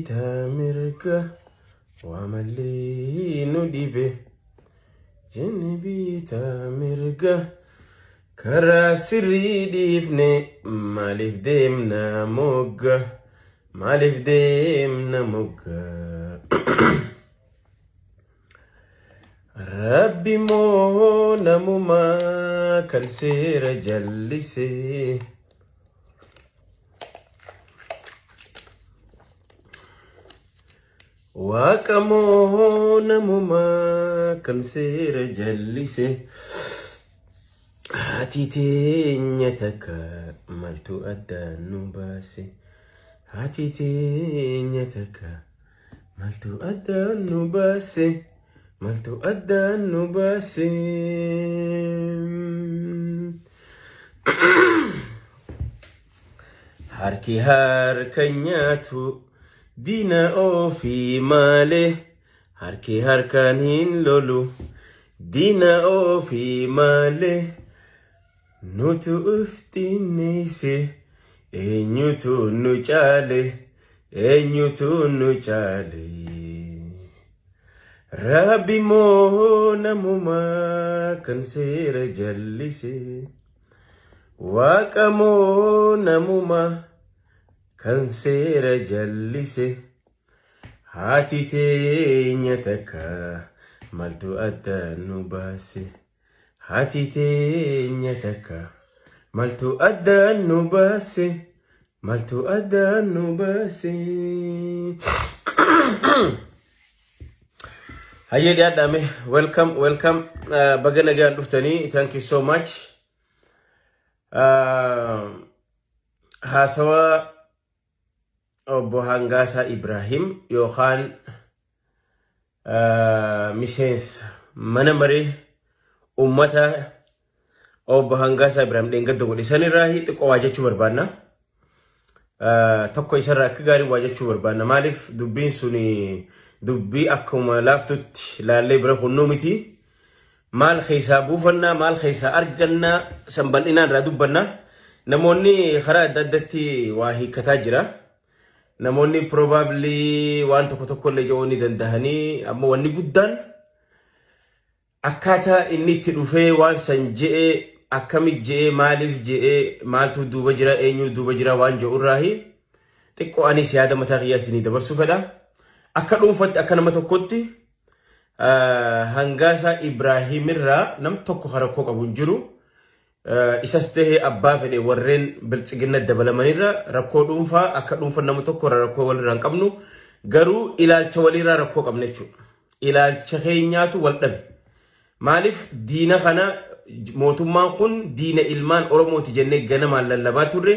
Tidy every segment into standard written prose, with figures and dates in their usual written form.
tamirga wamali nudibe jenni tamirga kara sirri difne malif demna mogga Rabbi mo namuma kan sera jallise Waqamo namuma kan sera jallise Hati teenya takka maltu adda nu baase Hati teenya takka maltu adda nu baase Maltu adda nu baase Harki harka nyaatu Dina ofi male Harki harkaan hin lolu Dina ofi male Nutu uftinneese Eenyutu nu caale Rabbi mo namuma kan sera jallise Waqa mo namuma kan sera jallise Hati teenya takka maltu adda nu baase Hati teenya takka maltu adda nu baase Haye diadame, welcome. Bagana gan duftani, thank you so much. Hasawa Obbo Hangasa Ibrahim Yohan missions manamari ummata Obbo Hangasa Ibrahim dengaddo godhe sanirrahi xiqqoo waajachuu barbaanna. Tokko isarraa akka gaarii waajachuu barbaanna. Maaliif dubbiin suni dubbii akkuma laaftutti laallee bira hunnoo miti. Maal keessaa buufannaa, maal keessaa argannaa, sanbal'inaan irraa dubbannaa. Namoonni karaa adda addatti waa hiikkataa jira. Namoonni probably waan tokko illee jedhuu ni danda'anii, amma wanni guddaan akkaataa inni itti dhufee waan san je'ee akkamit je'ee maaliif je'ee maaltu duuba jira eenyu duuba jira waan jedhu irraahi xiqqoo anis yaada mataa kiyyaa isinii dabarsuu fedha. Akka dhuunfatti akka nama tokkotti Hangasa Ibrahim irraa nam tokko harakkoo qabu hin jiru. Isas tahee abbaa fedhe warreen bilchiginna dabalamanirra rakkoo dhuunfaa akka dhuunfaa nama tokko rakkoo walirraa hin qabnu garuu ilaalcha walirraa rakkoo qabna jechuudha. Ilaalcha keenyaatu wal dhabe. Maaliif diina kana mootummaan kun diina ilmaan Oromooti jennee ganamaan lallabaa turre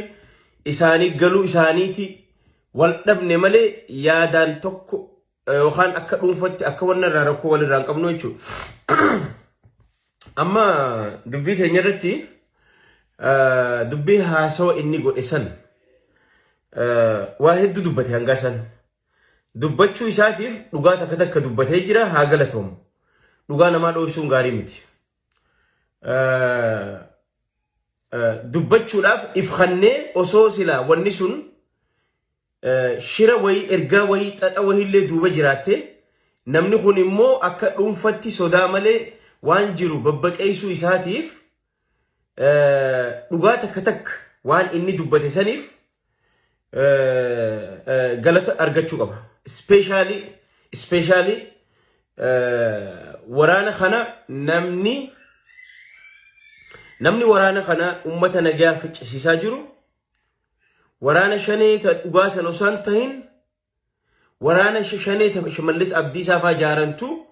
isaanii galuu isaaniiti wal dhabne malee yaadaan tokko yookaan akka dhuunfatti akka wanna rakkoo walirraa hin qabnu jechuudha. Amma dubbii keenya irratti dubbii haasawa inni godhe san waa hedduu dubbate Hangaasaan. Dubbachuu isaatiif dhugaa takka dubbatee jira haa galatoomu. Dhugaa namaa dhoorsuun gaarii miti. Dubbachuudhaaf ifannee osoo sila wanni sun shira wayii ergaa wayii xaxa wayiillee duuba jiraatte namni kun immoo akka dhuunfatti sodaa malee waan jiru babbaqeessuu isaatiif dhugaa takka waan inni dubbate saniif galata argachuu qaba. Especially waraana kana namni waraana kana ummata nagaa ficcisiisaa jiru waraana shanee ta dhugaa san osoo tahin waraana shanee ta Shimallis Abdiisaa faa jaarantu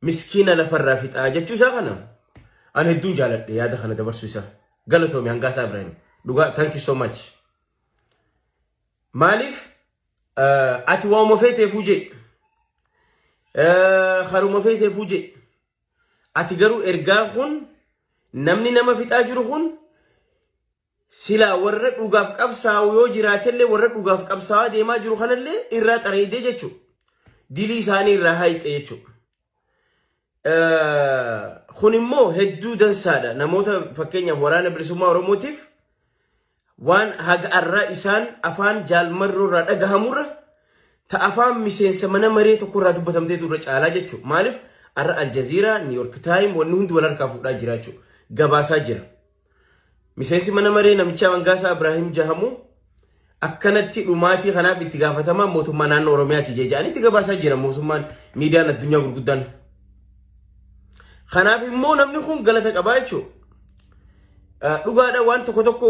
miskiina lafarraa fixaa jechuu isaa kana an hedduun jaaladhe yaada kana dabarsuu isaa. Galatoomi Hangasa Ibrahim dhugaa thank you so much. Maaliif ati waamuma feetee fuuje haruma feetee fuuje ati garuu ergaa kun namni nama fixaa jiru kun sila warra dhugaaf qabsaa'u yoo jiraatellee warra dhugaaf qabsaa'aa deemaa jiru kanallee irraa xareedee jechuudha. Dilii isaanii irraa haayxe jechuudha. Kun immoo hedduu dansaadha. Namoota fakkeenyaaf waraana bilisummaa Oromootiif waan haga arraa isaan afaan jaalmarroo irraa dhagahamurra afaan miseensa mana maree tokkorraa dubbatamtee turre caalaa jechuudha. Maaliif arra Aljazeera, New York Times wanni hundi wal harkaa fuudhaa jira jechuudha. Gabaasaa jira. Miseensi mana maree namicha Mangaasaa Ibrahim Jahamu akkanatti dhumaatii kanaaf itti gaafatamaa mootummaa naannoo Oromiyaati jedhanii itti gabaasaa jira mootummaan miidiyaan addunyaa gurguddaan. Kanaaf immoo namni kun galata qabaa jechuudha. Dhugaadha waan tokko tokko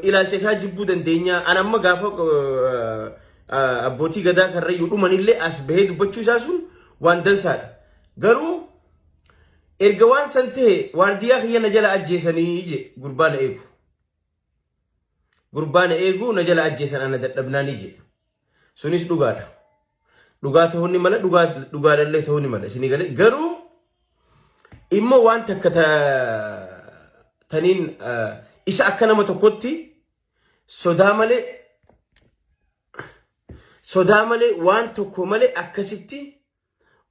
ilaalcha isaa jibbuu dandeenya. An amma gaafa abbootii gadaa karrayyuu dhumanillee as bahee dubbachuu isaa sun waan dansaadha. Garuu erga waan san ta'e waardiyaa kiyya na jala ajjeesanii je gurbaan eegu. Gurbaan eegu na jala ajjeesan ana dadhabnaanii je. Sunis dhugaadha. Dhugaa ta'uu ni mala dhugaadhallee ta'uu ni mala. Isin galee garuu immoo waan takka taniin isa akka nama tokkotti sodaa malee waan tokko malee akkasitti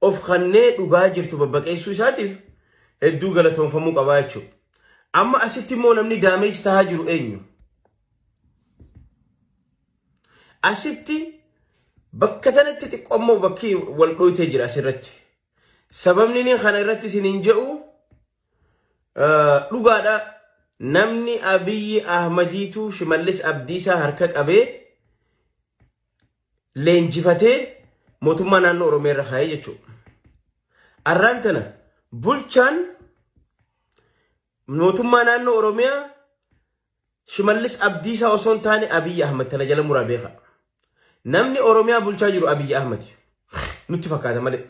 of kannee dhugaa jirtu babbaqeessuu isaatiif hedduu galatoomfamuu qabaa jechuudha. Amma asitti immoo namni daameej tahaa jiru eenyu? Asitti bakka tanatti xiqqoommoo bakki wal dhoytee jira asirratti. Sababni inni kana irratti isiniin jedhu dhugaadha. Namni Abiyyi Ahmadiitu Shimallis Abdiisaa harka qabee leenjifatee mootummaa naannoo Oromiyaa irra kaa'ee jechuudha. Arraan tana bulchaan mootummaa naannoo Oromiyaa Shimallis Abdiisaa osoo hin taane Abiyyi Ahmad tana jala muraa beeka. Namni Oromiyaa bulchaa jiru Abiyyi Ahmad nutti fakkaata malee.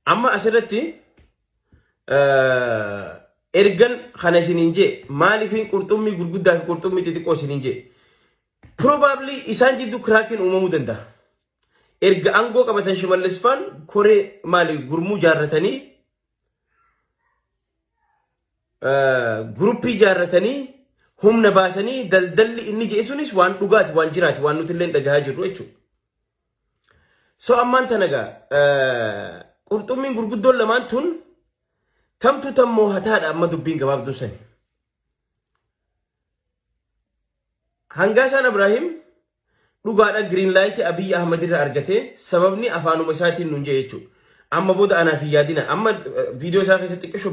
Amma asirratti ergan kana isiniin jee maaliifin qurxummii gurguddaa fi qurxummii xixiqqoo isiniin jee probably isaan jidduu kiraakiin uumamuu danda'a. Erga aangoo qabatan Shimallis faan koree maali gurmuu jaarratanii guruppii jaarratanii humna baasanii daldalli inni jee sunis waan dhugaati waan jiraati waan nuti illee dhagahaa jirru jechuudha. So ammaan tanagaa qurxummiin gurguddoon lamaan tun tamtu tammoo hataadha amma dubbiin gabaabduu sani. Hangaasaan Ibrahim dhugaadha green light Abiyyi Ahmad irraa argatee sababni afaanuma isaatiin nun jee jechuudha. Amma booda anaaf hin yaadina. Amma viidiyoo isaa keessatti xiqqishoo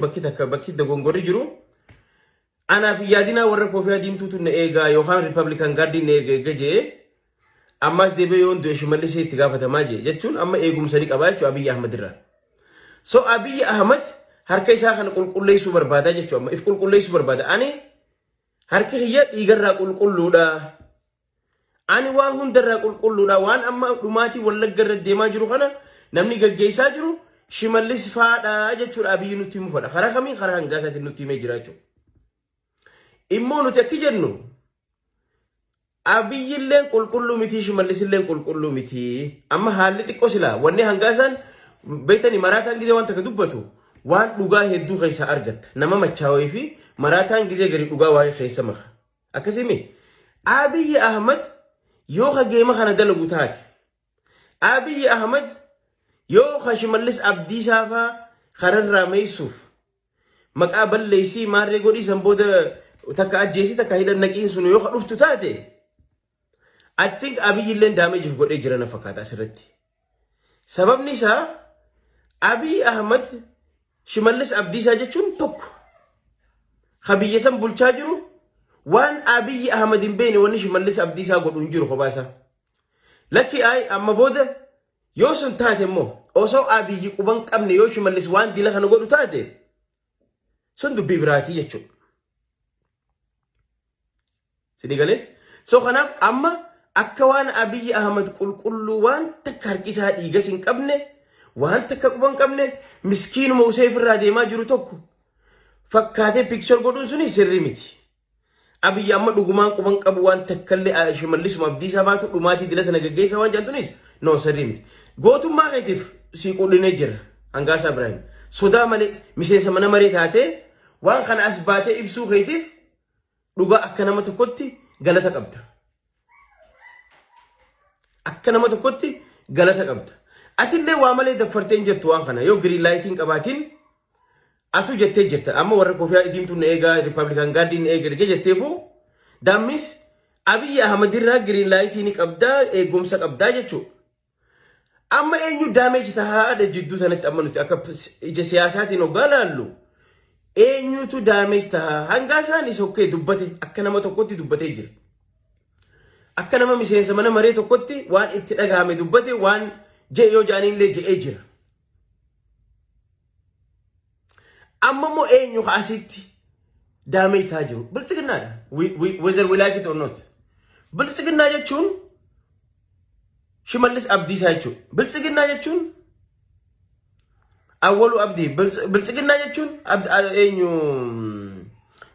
bakki dogongorri jiru. Anaaf hin yaadina warra koofii diimtuutu na eegaa yookaan Republican Guardiin na eega jee ammas deebi'ee yoon du'e Shimallis itti gaafatamaa jee jechuun amma eegumsanii qabaa jechuudha Abiyyi Ahmad irraa. So Abiyyi Ahmad harka isaa kana qulqulleessuu barbaada jechuudha. Amma if qulqulleessuu barbaada. Ani harki kiyya dhiigarraa qulqulluudha. Ani waan hundarraa qulqulluudha. Waan amma dhumaatii Wallagga irra deemaa jiru kana namni gaggeessaa jiru Shimallis faadha jechuudha. Abiyyi nutti himu fadha. Karaa kamiin karaa hangaasaatiin nutti himee jira jechuudha. Immoo nuti akki jennu Abiyyi illeen qulqulluu miti Shimallis illeen qulqulluu miti. Amma haalli xiqqoo silaa wanni hangaasaan beektanii maraataan gizee waan takka dubbatu waan dhugaa hedduu keessaa argatta. Nama machaawee fi maraataan gizee gadi dhugaa waa'ee keessa maka. Akkasimi Abiyyi Ahmad yoo hageema kana dalagu taate Abiyyi Ahmad yoo Shimallis Abdiisaa faa kararraa meessuuf maqaa balleessii maarree godhii san booda takka ajjeesii takka hidhan naqiin sun yoo dhuftu taate I think Abiyyi illeen daameejiif godhee jira na fakkaata asirratti. Sababni isaa Abiyyi Ahmad Shimallis Abdiisaa jechuun tokko habiyya san bulchaa jiru waan Abiyyi Ahmad hin beekne wanni Shimallis Abdiisaa godhu hin jiru kophaa isaa. Lakki amma booda yoo sun taate immoo osoo Abiyyi quban qabne yoo Shimallis waan dila kana godhu taate sun dubbii biraatii jechuudha. Sidii galee? So kanaaf amma akka waan Abiyyi Ahmad qulqulluu waan takka harkisaa dhiigas hin qabne waan takka quban qabne miskiinuma Useef irraa deemaa jiru tokko fakkaatee picture godhuun suni sirrii miti. Abiyyi amma dhugumaan quban qabu waan takkallee Shimallisuma Abdiisaa baatu dhumaatii dilata nagaggeessaa waan jaantunis no sirrii miti. Gootummaa keetiif sii qullinee jira Hangaasaa Ibrahim. Sodaa malee miseensa mana maree taatee waan kana as baatee ibsuu keetiif dhugaa akka nama tokkotti galata qabda. Akka nama tokkotti galata qabda. Atillee waa malee daffarteen jettu waan kana yoo green lightiin qabaatiin atu jettee jirta. Amma warra koofii diimtuun na eegaa Republican Guardiin na eega jettee jettee fuu daammis Abiy Ahmed irraa green light ni qabdaa eegumsa qabdaa jechuudha. Amma eenyu damage tahaa jidduu sanatti amma nuti akka ija siyaasaatiin hoggaa laallu eenyutu damage tahaa hanga isaanis okkee dubbate akka nama tokkotti dubbatee jira. Akka nama miseensa mana maree tokkotti waan itti dhagahame dubbate waan yoo jaaniillee je'ee jira. Amma moo eenyu asitti damage tahaa jiru bilchiginnaadha. Whether we like it or not. Bilchiginnaa jechuun Shimallis Abdiisaa jechuudha. Bilchiginnaa jechuun Awwalu Abdii. Bilchiginnaa jechuun eenyu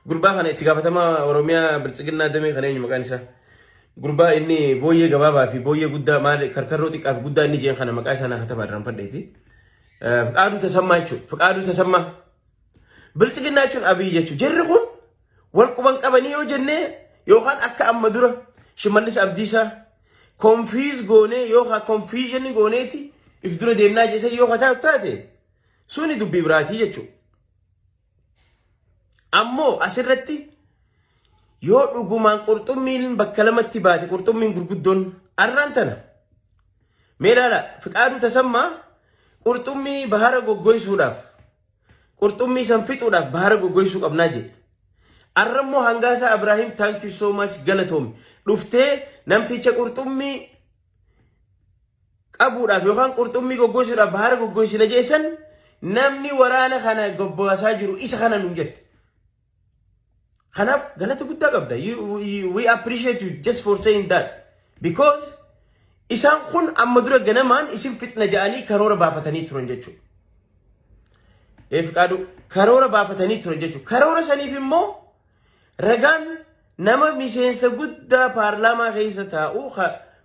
gurbaa kana itti gaafatamaa Oromiyaa bilchiginnaa damee kana eenyu maqaan isaa. Gurbaa inni booyyee gabaabaa fi booyyee guddaa maal karkarroo xiqqaa fi guddaa inni jeen kana maqaa isaa naa katabaa dhaan fadheeti. Fiqaaduu Tasammaa jechuudha. Fiqaaduu Tasammaa. Bilchiginnaa jechuun Abiy jechuudha. Jarri kun wal quban qabanii yoo jennee yookaan akka amma dura Shimallis Abdiisaa confuse goonee yookaan confusion gooneeti if dura deemnaa jeessa yookaan taate suni dubbii biraatii jechuudha. Ammoo asirratti yoo dhugumaan qurxummiin bakka lamatti baate qurxummiin gurguddoon arraan tana meelaala Fiqaaduu Tasammaa qurxummii bahara goggoysuudhaaf qurxummii san fixuudhaaf bahara goggoysuu qabnaa jedhe. Arrammoo Hangaasaa Ibrahim thank you so much galatoomi dhuftee namticha qurxummii qabuudhaaf yookaan qurxummii goggoysuudhaaf bahara goggoysina jeessan namni waraana kana gobbaasaa jiru isa kana nuun jette. Kanaaf galata guddaa qabda. We appreciate you just for saying that because isaan kun amma dura ganamaan isin fixna ja'anii karoora baafatanii turan jechuudha. Fiqaaduu karoora baafatanii turan jechuudha. Karoora saniif immoo ragaan nama miseensa guddaa paarlaamaa keessa taa'u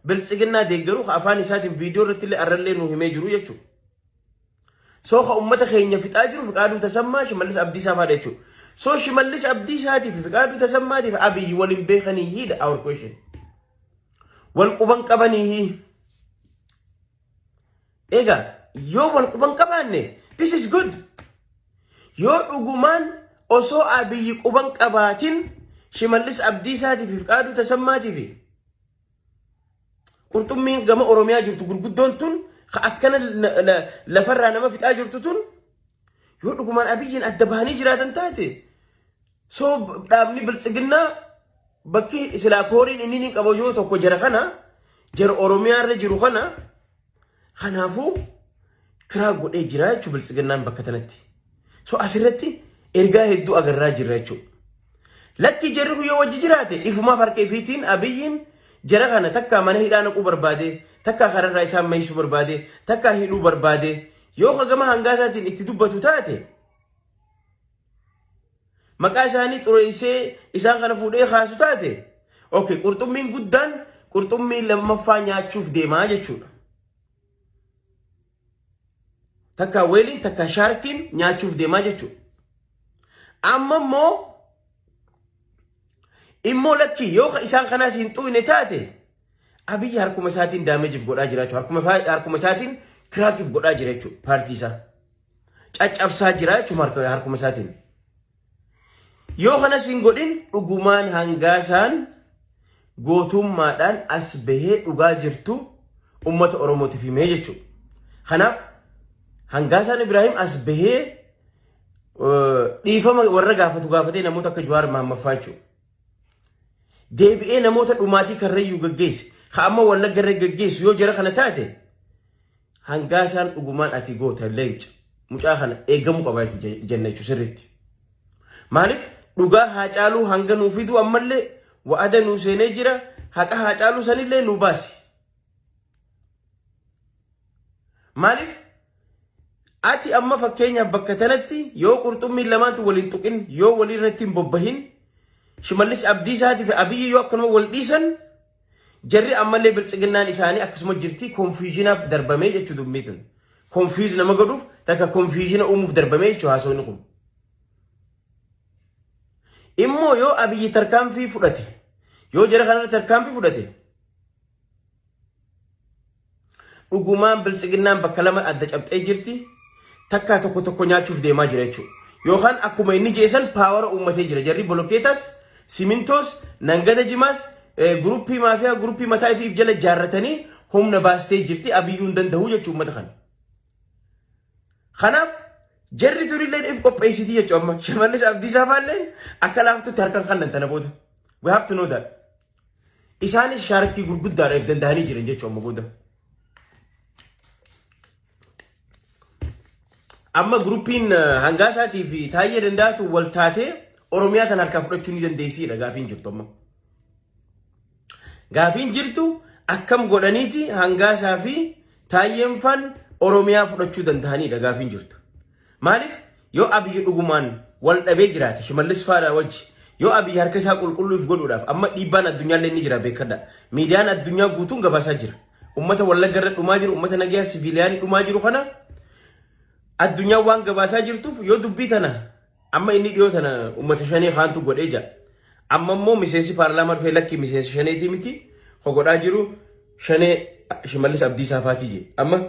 bilchiginnaa deeggaruu afaan isaatiin viidiyoo irratti illee arrallee nu himee jiru jechuudha. Sooka ummata keenya fixaa jiru Fiqaaduu Tasammaa Shimallis Abdiisaa faadha jechuudha. So Shimallis Abdiisaatii fi Fiqaaduu Tasammaatiif Abiy waliin beekanii hiidha our question. Wal quban qabanii egaa yoo wal quban qabaanne this is good. Yoo dhugumaan osoo Abiy quban qabaatin Shimallis Abdiisaatii fi Fiqaaduu Tasammaatiif qurxummiin gama Oromiyaa jirtu gurguddoon tun akkana lafarraa nama fixaa jirtu tun yoo dhugumaan Abiyyiin adda bahanii jiraatan taate soo dhaabni bilchiginnaa bakki silaa kooriin inni qabu yoo tokko jara kana jara Oromiyaa irra jiru kana kanaafuu kiraa godhee jira jechuudha bilchiginnaan bakka tanatti. So asirratti ergaa hedduu agarraa jirra jechuudha. Lakki jarri yoo wajji jiraate ifumaa farqee fiitiin Abiyyiin jara kana takka mana hidhaa naquu barbaade takka kararraa isaan maysuu barbaade takka hidhuu barbaade yoo gama Hangaasaatiin itti dubbatu taate maqaa isaanii xureessee isaan kana fuudhee kaasu taate okay qurxummiin guddaan qurxummii lammaffaa nyaachuuf deemaa jechuudha. Takka weeliin takka shaarkiin nyaachuuf deemaa jechuudha. Amma immoo lakki yoo isaan kanaas hin xuine taate Abiy harkuma isaatiin daameejiif godhaa jira jechuudha. Harkuma isaatiin kiraakiif godhaa jira jechuudha paartii isaa. Caccabsaa jira jechuudha harkuma isaatiin. Yoo kanas hin godhin dhugumaan Hangaasaan gootummaadhaan as bahee dhugaa jirtu ummata Oromootiif himee jechuudha. Kanaaf Hangaasaan Ibrahim as bahee dhiifama warra gaafatee namoota akka Jawaar Mahamaffaa jechuudha. Deebi'ee namoota dhumaatii karrayyuu gaggeesse amma Wallagga irra gaggeessu yoo jara kana taate Hangaasaan dhugumaan ati goota leenca mucaa kana eegamuu qabaa jenna jechuudha sirriitti. Maaliif dhugaa Haacaaluu hanga nuu fidu ammallee wa'ada nuu seenee jira haqa Haacaaluu sanillee nuu baasi. Maaliif ati amma fakkeenyaaf bakka tanatti yoo qurxummiin lamaantu waliin tuqin yoo walirratti hin bobbahin Shimallis Abdiisaatii fi Abiy yoo akkanuma wal dhiisan jarri ammallee bilchiginnaan isaanii akkasuma jirti confusionaaf darbamee jechuu dubbiitan. Confuse nama godhuuf takka confusiona uumuuf darbamee jechuu haasawni kun. Immoo yoo Abiy tarkaanfii fudhate yoo jara kanarra tarkaanfii fudhate dhugumaan bilchiginnaan bakka lama adda cabxee jirti takka tokko nyaachuuf deemaa jira jechuudha. Yookaan akkuma inni jeesan paawara uummatee jira jarri bolokeetas simintoos nangada jimaas gruppii maafiyaa gruppii mataa ifiif jala jaarratanii humna baastee jirti abiyyuun danda'u jechuu uummata kana. Kanaaf jarri turillee if qopheessitii jechuu amma Shimallis Abdiisaa faalleen akka laaftutti harkaan kan tana booda. We have to know that. Isaanis shaarkii gurguddaadhaaf danda'anii jiran jechuu amma booda. Amma gruppiin Hangaasaatii fi Taayyee Dandaatu wal taatee Oromiyaa tan harkaa fudhachuu ni dandeessiidha gaafiin jirtu amma. Gaafiin jirtu akkam godhaniiti Hangaasaa fi Taayyeen fan Oromiyaa fudhachuu danda'aniidha gaafiin jirtu. Maaliif yoo Abiyyi dhugumaan wal dhabee jiraate Shimallis faadhaa wajji yoo Abiyyi harka isaa qulqulluuf godhuudhaaf amma dhiibbaan addunyaallee ni jira beekadha. Miidiyaan addunyaa guutuun gabaasaa jira. Uummata Wallaggarra dhumaa jiru, uummata nagayaa siviiliyaanii dhumaa jiru kana addunyaa waan gabaasaa jirtuuf yoo dubbii tana amma inni dhiyoo tana uummata shanee kaantu godhee jira. Amma immoo miseensi paarlaamaa dhufee lakki miseensi shaneetii miti hogodhaa jiru shanee Shimallis Abdiisaa faatii je. Amma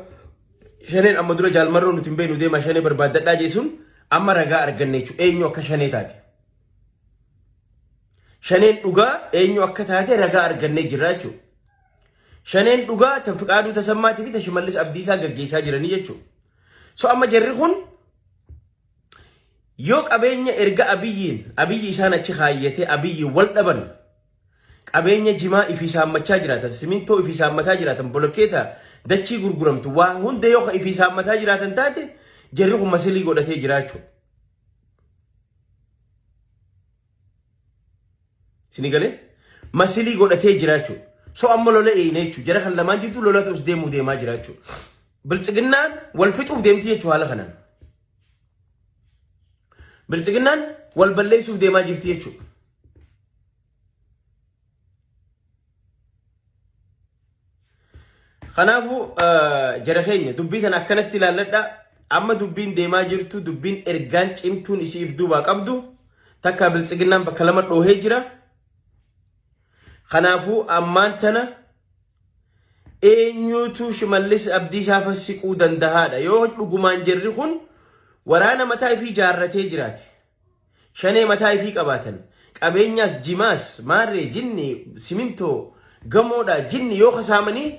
shaneen amma dura jaalmarroo nuti hin beeknu deemaa shanee barbaaddadhaa jechuun amma ragaa arganne jechuudha. Eenyu akka shanee taate. Shaneen dhugaa eenyu akka taate ragaa argannee jirra jechuudha. Shaneen dhugaa Fiqaaduu Tasammaatii fi Shimallis Abdiisaa gaggeessaa jiranii jechuudha. So amma jarri kun yoo qabeenya erga abiyyi isaan achi kaayyate abiyyi wal dhaban qabeenya jimaa ifi saammachaa jiraatan simintoo ifi saammataa jiraatan bolokkeeta dachii gurguramtu waa hunda yoo ifi saammataa jiraatan taate jarri kun masilii godhatee jiraachuu. Sinigalee masilii godhatee jiraachuu. So amma lola eeyne jechuudha. Jara kan lamaan jirtu lola ta'us deemaa jiraachuu. Biltsiginnaan wal fixuuf deemti jechuu haala kanaan. Biltsiginnaan wal balleessuuf deemaa jirti jechuudha. Kanaafuu jara keenya dubbii kana akkanatti ilaalladha. Amma dubbiin deemaa jirtu dubbiin ergaan cimtuun isiif duubaa qabdu takka biltsiginnaan bakka lama dhoohee jira. Kanaafuu ammaan tana eenyutu Shimallis Abdiisaa fassiquu danda'aadha yoo dhugumaan jirri kun waraana mataa ifii jaarratee jiraate shanee mataa ifii qabaatan qabeenyaas jimaas maarree jinni simintoo gamoodha jinni yoo kasaamanii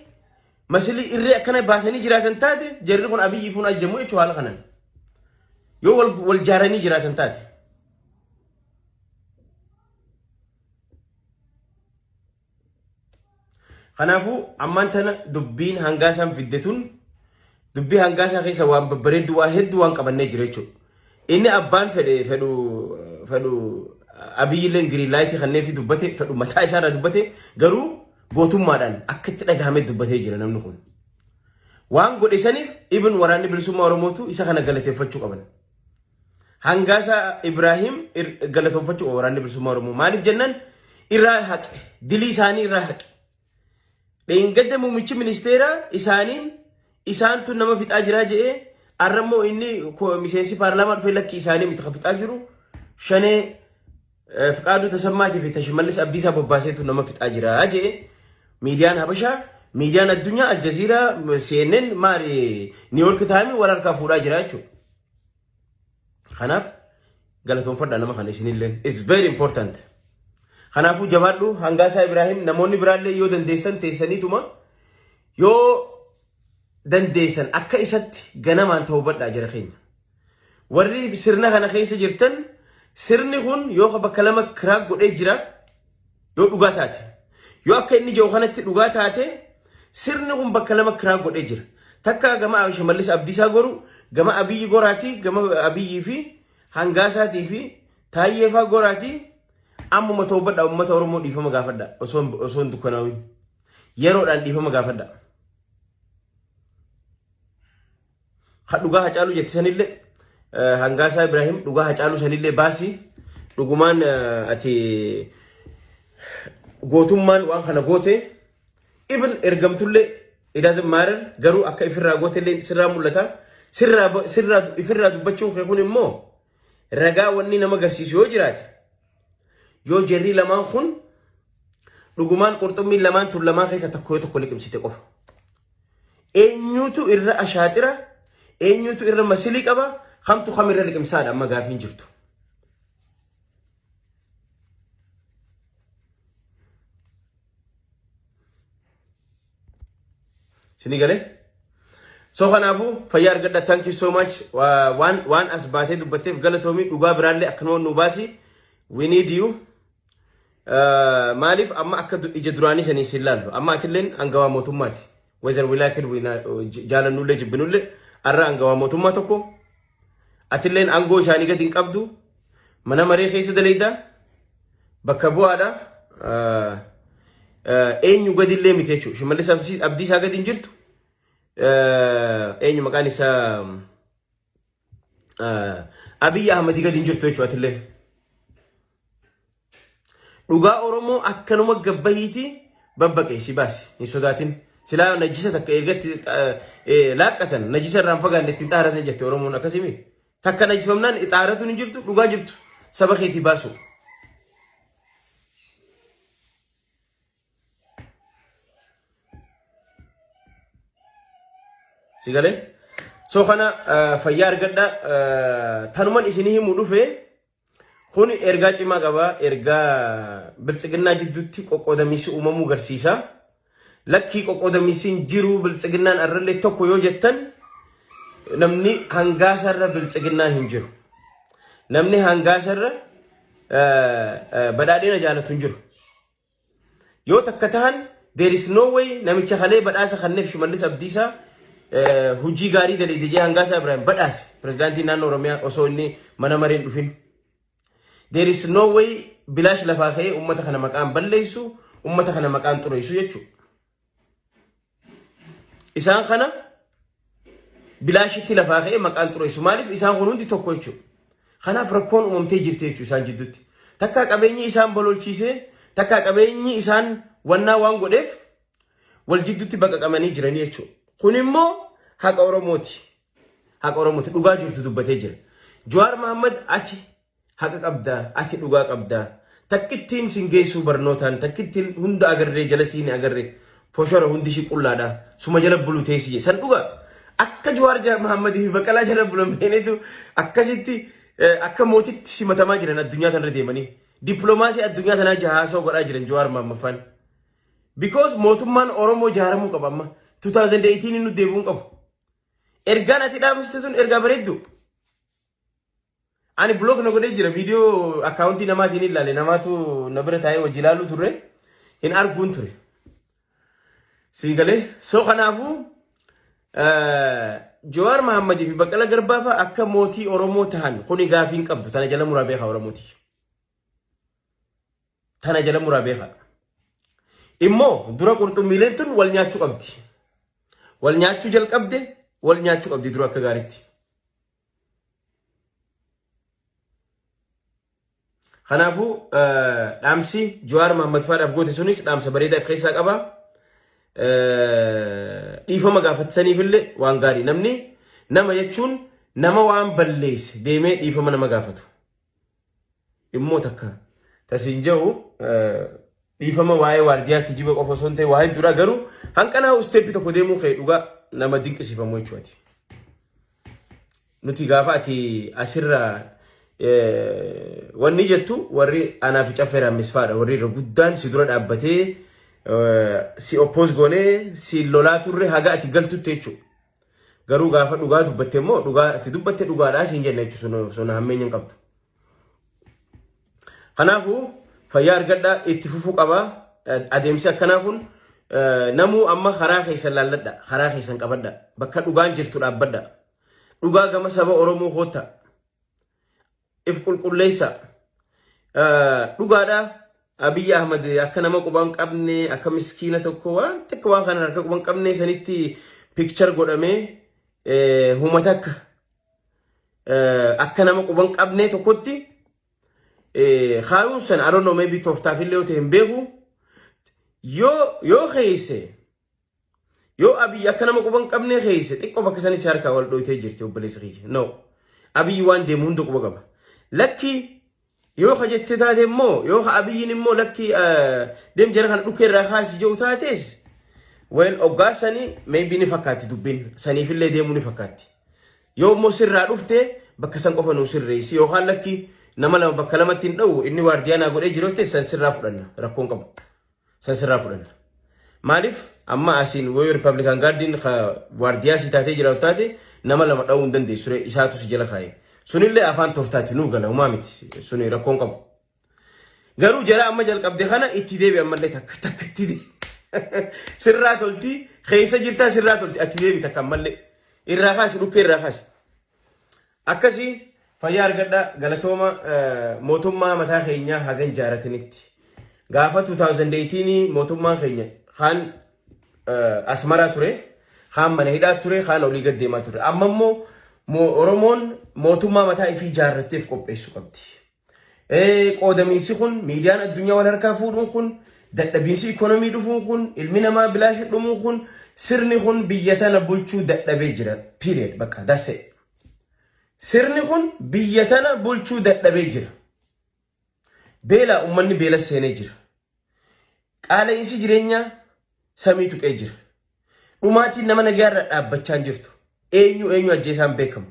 masilii irree akkana baasanii jiraatan taate jirri kun Abiyyi fuun ajjamu jechuu haala kanaan yoo wal jaaranii jiraatan taate. Kanaafuu ammaan tana dubbiin Hangaasaan fiddetun dubbii Hangaasaa keessa waan babbareeddu waa hedduu waan qabannee jira jechuudha. Inni abbaan fedhu Abiyyilleen giriilaayitii kannee fi dubbate fedhu mataa isaarraa dubbate garuu gootummaadhaan akka itti dhagahamee dubbatee jira namni kun. Waan godhe saniif ibn waraanni bilisummaa Oromootu isa kana galateeffachuu qaban. Hangaasaa Ibraahim galateeffachuu qaban waraanni bilisummaa Oromoo maaliif jennaan irraa haqe dilii isaanii irraa haqe. Dheengadda muummichi ministeeraa isaantu nama fixaa jiraa jedhee arrammoo inni miseensi paarlaamaa dhufee lakki isaanii miti fixaa jiru shanee Fiqaaduu Tasammaatii fi Shimallis Abdiisaa bobbaaseetu nama fixaa jiraa jedhee miidiyaan Habashaa miidiyaan addunyaa Aljaziiraa CNN maari Niiwoork taayimii wal harkaa fuudhaa jira jechuudha. Kanaaf galatoonfadhaa nama kana isinillee is very important. Kanaafuu jabaadhu Hangaasaa Ibraahim namoonni biraallee yoo dandeessan teessaniituma yoo dandeessan akka isatti ganamaan ta'uu badhaa jira keenya. Warri sirna kana keessa jirtan sirni kun yoo bakka lama kiraak godhee jira yoo dhugaa taate yoo akka inni jiru kanatti dhugaa taate sirni kun bakka lama kiraak godhee jira. Takka gama Shimallis Abdiisaa goru gama Abiyyi goraati gama Abiyyii fi Hangaasaatii fi Taayyeefaa goraati. Amma ta'uu badhaa uummata Oromoo dhiifama gaafadha osoo dukkanaawin yeroodhaan dhiifama gaafadha. Dhugaa Hacaaluu jettisanillee Hangaasaa Ibraahim dhugaa Hacaaluu sanillee baasii dhugumaan ati gootummaan waan kana goote even ergamtullee it doesn't matter garuu akka ifirraa gootellee sirraa mul'ata ifirraa dubbachuun kee kun immoo ragaa wanni nama agarsiisu yoo jiraate yoo jerrii lamaan kun dhugumaan qurxummiin lamaan tun lamaan keessa tokko liqimsite qofa. Eenyutu irra ashaaxira eenyutu irra masilii qaba hamtu kamirra liqimsaadha amma gaafiin jirtu. Sinigale. So kanafu fayar gadda, thank you so much. One as baate dubbateef galatoomii dhugaa biraallee akkanuma nu baasi. We need you. Maalif amma akka ija duraanii sanii silaallu. Amma atilleen angawaa mootummaati. Whether we like it we jaalannullee jibbinullee arra angawaa mootummaa tokko. Atilleen angoo isaanii gadi hin qabdu. Mana maree keessa daleeyda. Bakka bu'aadha. Eenyu gadillee miti jechuudha. Shimallis Abdiisaa gadi hin jirtu. Eenyu maqaan isaa Abiy Ahmed gadi hin jirtu jechuudha atillee. Dhugaa Oromoo akkanuma gabbahiiti babbaqee si baasi hin sodaatin. Silaa najisa takka eegatti laaqqatan najisa irraan fagaanne ittiin xaaratan jette Oromoon akkasimi. Takka najisomnaan xaaratuun hin jirtu dhugaa jirtu saba keetii baasu. Sigale? So kana fayyaa argadha tanuman isinii himuu dhufe kun ergaa cimaa qaba ergaa biltsiginnaa jidduutti qoqqoodamiinsi uumamuu garsiisa. Lakkii qoqqoodamiinsiin jiru biltsiginnaan arrallee tokko yoo jettan namni hangaasarra biltsiginnaan hin jiru. Namni hangaasarra badhaadhina jaalatu hin jiru. Yoo takka tahan there is no way namicha halee badhaasa kanneef Shimallis Abdiisaa hujii gaarii daleedee hangaasaa Ibrahim badhaase pirezidaantii naannoo Oromiyaa osoo inni mana mareen dhufin. There is no way bilaash lafaa ka'ee ummata kana maqaan balleessu, ummata kana maqaan xureessu jechuudha. Isaan kana bilaashitti lafaa ka'ee maqaan xureessu maaliif isaan kun hundi tokko jechuudha. Kanaaf rakkoon uumamtee jirti jechuudha isaan jidduutti. Takka qabeenyi isaan bololchiisee, takka qabeenyi isaan wannaa waan godheef wal jidduutti baqaqamanii jiranii jechuudha. Kun immoo haqa Oromooti. Haqa Oromooti dhugaa jirtu dubbatee jira. Jawaar Mohaammed ati haqa qabdaa, ati dhugaa qabdaa. Takkittiin singeessuu barnootaan, takkittiin hunda agarree jala siini agarree foshora hundi shi qullaadha. Suma jala bulu teessii san dhugaa. Akka Jawaar Mohaammed fi Baqqalaa jala bulameenetu akkasitti akka mootitti simatamaa jiran addunyaa tanarra deemanii. Dippiloomaasii addunyaa tanaa jahaasoo godhaa jiran Jawaar Mohaammed faan. Because mootummaan Oromoo jaaramuu qaba amma. 2018 nu deebuun qabu. Ergaan ati dhaabiste sun ergaa bareeddu. Ani blog na godhee jira video accounti namaatiin ilaale namaatu na bira taa'ee wajji ilaaluu turre hin arguun ture. Siigalee so kanaafu Jawaar Mohaammed fi Baqqalaa Garbaa fa akka mootii Oromoo tahan kuni gaafii hin qabdu tana jala muraa beekaa Oromooti. Tana jala muraa beekaa. Immoo dura qurxummiileen tun wal nyaachuu qabdi. Wal nyaachuu jalqabde wal nyaachuu qabdi dura akka gaariitti. Kanaafuu dhaamsi Jawaar Mohaammed faadhaaf goote sunis dhaamsa bareedaa of keessaa qaba. Dhiifama gaafatisaniifillee waan gaarii namni nama jechuun nama waan balleesse deemee dhiifama nama gaafatu. Immoo takka tasiin jedhu dhiifama waa'ee waardiyaa kijiba qofa osoo hin ta'e waa'ee duraa garuu hanqanaa isteeppi tokko deemuu ka'e dhugaa nama dinqisiifamu jechuudha. Nuti gaafa ati asirraa wanni jettu warri anaaf caffeeraan misfaadha warri irra guddaan si dura dhaabbatee si oppose goonee si lolaa turre haga ati galtutti jechuudha. Garuu gaafa dhugaa dubbatte immoo dhugaa ati dubbatte dhugaadhaa siin jenna jechuudha sun hammeenya hin qabdu. Kanaafuu fayyaa argadhaa itti fufuu qaba adeemsi akkanaa kun namuu amma karaa keessan laalladha karaa keessan qabadha bakka dhugaan jirtu dhaabbadha dhugaa gama saba Oromoo hoota if qulqulleessa dhugaadha. Abiy Ahmed akka nama quban qabne akka miskiina tokko waan takka waan kana harka quban qabne sanitti picture godhamee humata akka nama quban qabne tokkotti Khayun san I don't know maybe toftaaf illee yoo ta'e hin beeku yoo keeyse yoo Abiy akka nama quban qabne keeyse xiqqoo bakka sanis harkaa wal dhoytee jirti obboleessa kiyya no Abiy waan deemu hunda quba qaba lakki yoo hajjette taate immoo yoo Abiyyin immoo lakki deem jara kana dhukkee irraa kaasi jiru taates well oggaasanii maybe ni fakkaatti dubbiin saniifillee deemuu ni fakkaatti yoo immoo sirraa dhufte bakka san qofa nuu sirreessi yookaan lakki nama lama bakka lamatti hin dha'u inni waardiyaa naa godhee jiru ta'e san sirraa fudhanna rakkoon qabu san sirraa fudhanna Maaliif amma asiin wayi Republican Guardian waardiyaa si taatee jira taate nama lama dha'uu hin dandeessu ture isaatu si jala kaa'e. Sunillee afaan tooftaati nuu gala uumaa miti suni rakkoon qabu. Garuu jala amma jalqabde kana itti deebi ammallee takka itti deebi. Sirraa tolti keessa jirtaa sirraa tolti atti deebi takka ammallee irraa kaasi dhukkee irraa kaasi. Akkasii fayyaa argadha galatooma mootummaa mataa keenyaa hagan jaaratanitti. Gaafa 2018 mootummaan keenya kaan asmaraa ture kaan mana hidhaa ture kaan olii gad deemaa ture. Amma immoo Oromoon mootummaa mataa ifii jaarratteef qopheessu qabdi. Qoodamiinsi kun miidiyaan addunyaa wal harkaa fuudhuun kun dadhabiinsi ikonomii dhufuun kun ilmi namaa bilaashi dhumuun kun sirni kun biyya tana bulchuu dadhabee jira. Period bakka dasse. Sirni kun biyya tana bulchuu dadhabee jira. Beela ummanni beela seenee jira. Qaala'insi jireenyaa samii tuqee jira. Dhumaatiin nama nagaarra dhaabbachaa jirtu. Eenyu ajjeesaan beekamu.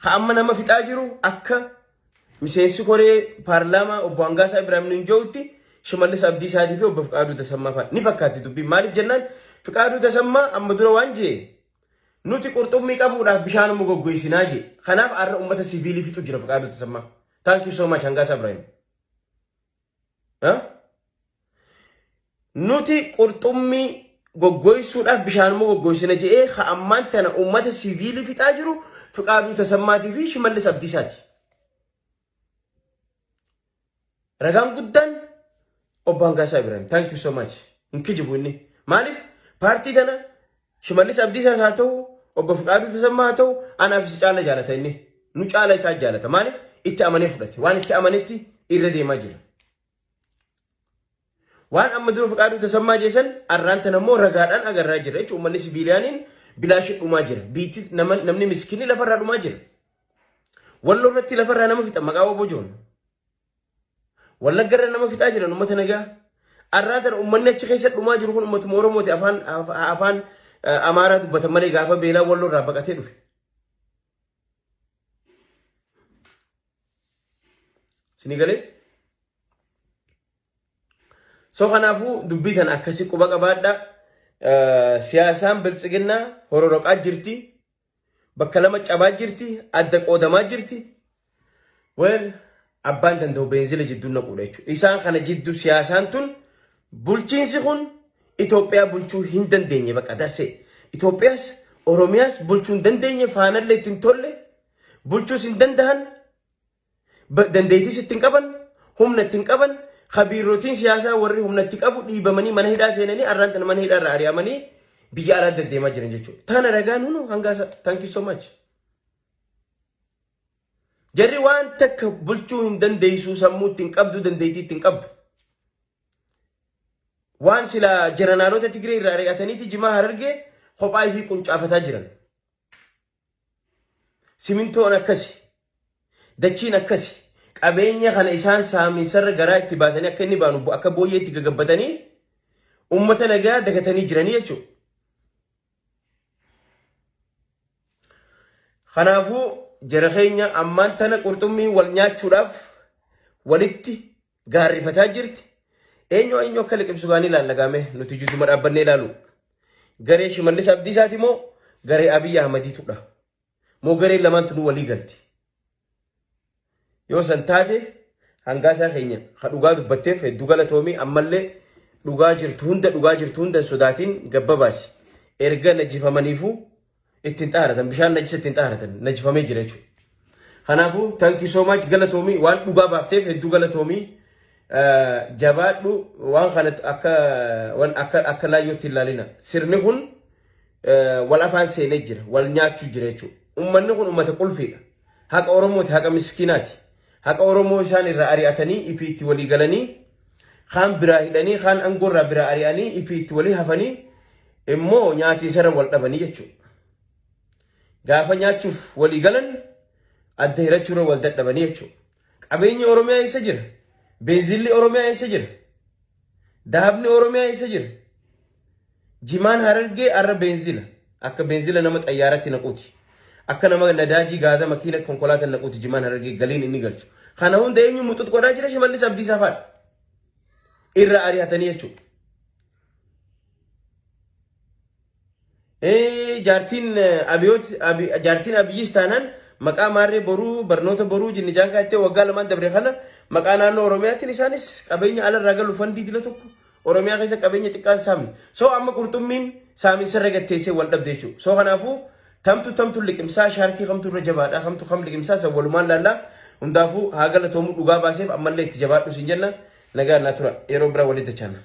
Amma nama fixaa jiru akka miseensi koree paarlaamaa obbo Hangaasaa Ibraahim Ninjootti Shimallis Abdiisaatii fi obbo Fiqaaduu Tasammaa fa'a. Ni fakkaatti dubbii maaliif jennaan Fiqaaduu Tasammaa amma dura waan jee nuti qurxummii qabuudhaaf bishaan mu goggoysinaa jee. Kanaaf har'a uummata siviilii fixu jira Fiqaaduu Tasammaa. Thank you so much Hangaasaa Ibraahim. Nuti qurxummii goggoysuudhaaf bishaan mu goggoysina jee ammaan tana uummata siviilii fixaa jiru Fiqaaduu Tasammaatii fi Shimallis Abdiisaati. Ragaan guddaan obbo Hangaasaa Ibraahim. Thank you so much. Inkijibu inni. Maaliif paartii tana Shimallis Abdiisaas haa ta'u obbo Fiqaaduu Tasammaa haa ta'u anaaf isa caala jaalata inni. Nu caala isaa jaalata. Maaliif itti amanee fudhate. Waan itti amanetti irra deemaa jira. Waan amma dura Fiqaaduu Tasammaa jeesan arraan tana immoo ragaadhaan agarraa jira. Jechuun uummanni sibiiliyaaniin bilaashi dhumaa jira. Biitti namni miskiinni lafarraa dhumaa jira. Walloo irratti lafarraa nama fixa maqaa obbo Joon. Wallaggarra nama fixaa jiran uummata nagaa. Arraan tana uummanni achi keessa dhumaa jiru kun uummatuma Oromooti afaan Amaaraa dubbatan malee gaafa beelaa walloo irraa baqatee dhufe. Sini galee? So kanaafuu dubbii tana akkasii quba qabaadha. Siyaasaan biltsiginnaa hororoqaa jirti. Bakka lama cabaa jirti. Adda qoodamaa jirti. Well, abbaan danda'u beenzila jidduun naquudha jechuudha. Isaan kana jidduu siyaasaan tun bulchiinsi kun Itoophiyaa bulchuu hin dandeenye bakka dasse. Itoophiyaas Oromiyaas bulchuu hin dandeenye faanallee ittiin tolle bulchuus hin danda'an dandeettis ittiin qaban humna ittiin qaban khabiirootiin siyaasaa warri humna itti qabu dhiibamanii mana hidhaa seenanii arraan tana mana hidhaa irraa ari'amanii biyya alaa deddeemaa jiran jechuudha. Tana ragaan hunu Hangaasaa. Thank you so much. Jarri waan takka bulchuu hin dandeessu sammuu ittiin qabdu dandeettii ittiin qabdu. Waan sila jeranaalota Tigree irraa ari'ataniiti Jimaa Harargee kophaa fi quncaafataa jiran. Simintoon akkasi. Dachiin akkasi. Qabeenya kana isaan saaminsarra garaa itti baasanii akka inni baanu akka booyyee itti gagabbatanii uummata nagaa dagatanii jiranii jechuudha. Kanaafuu jara keenya ammaan tana qurxummii wal nyaachuudhaaf walitti gaarrifataa jirti. Eenyu akka liqimsu gaanii ilaallagame nuti jidduma dhaabbannee ilaalu. Garee Shimallis Abdiisaati moo garee Abiy Ahmadiitudha. Moo garee lamaantu nu walii galti. Yoo san taate Hangaasaa keenya ha dhugaa dubbatteef hedduu galatoomii ammallee dhugaa jirtu hunda sodaatiin gabbabaasi. Erga najjifamaniifuu ittiin xaaratan bishaan najjisa ittiin xaaratan najjifamee jira jechuudha. Kanaafuu thank you so much galatoomii waan dhugaa baafteef hedduu galatoomii jabaadhu waan kana akka laayyootti ilaalina. Sirni kun wal afaan seenee jira wal nyaachuu jira jechuudha. Uummanni kun uummata qulfiidha. Haqa Oromooti haqa miskiinaati. Haqa Oromoo isaan irraa ari'atanii ifii itti walii galanii kaan biraa hidhanii kaan aangoo irraa biraa ari'anii ifii itti walii hafanii immoo nyaatiisarra wal dhabanii jechuudha. Gaafa nyaachuuf walii galan adda hirachuurra wal dadhabanii jechuudha. Qabeenyi Oromiyaa eessa jira? Beenzilli Oromiyaa eessa jira? Dahabni Oromiyaa eessa jira? Jimaan Harargee arra beenzila. Akka beenzila nama xayyaaratti naquuti. Akka nama nadaajii gaaza makiina konkolaataa naquuti Jimaan Harargee galiin inni galchu. Kana hunda eenyu muxuxu godhaa jira Shimallis Abdiisaa faadha. Irra ari'atanii jechuudha. jaartiin abiyyis taanaan maqaa maarree boruu barnoota boruu jinnijaan kaattee waggaa lamaan dabre kana maqaa naannoo Oromiyaatiin isaanis qabeenya alarraa galu fandii dila tokko Oromiyaa keessa qabeenya xiqqaan saamne. So amma qurxummiin saaminsa irra gatteessee wal dhabde jechuudha. So kanaafuu tamtu liqimsaa shaarkii kamtu irra jabaadha kamtu kam liqimsaa san walumaan laallaa hundaafuu haa galatoomuu dhugaa baaseef ammallee itti jabaadhu sin jenna nagaa naa tura yeroo biraa walitti dachana.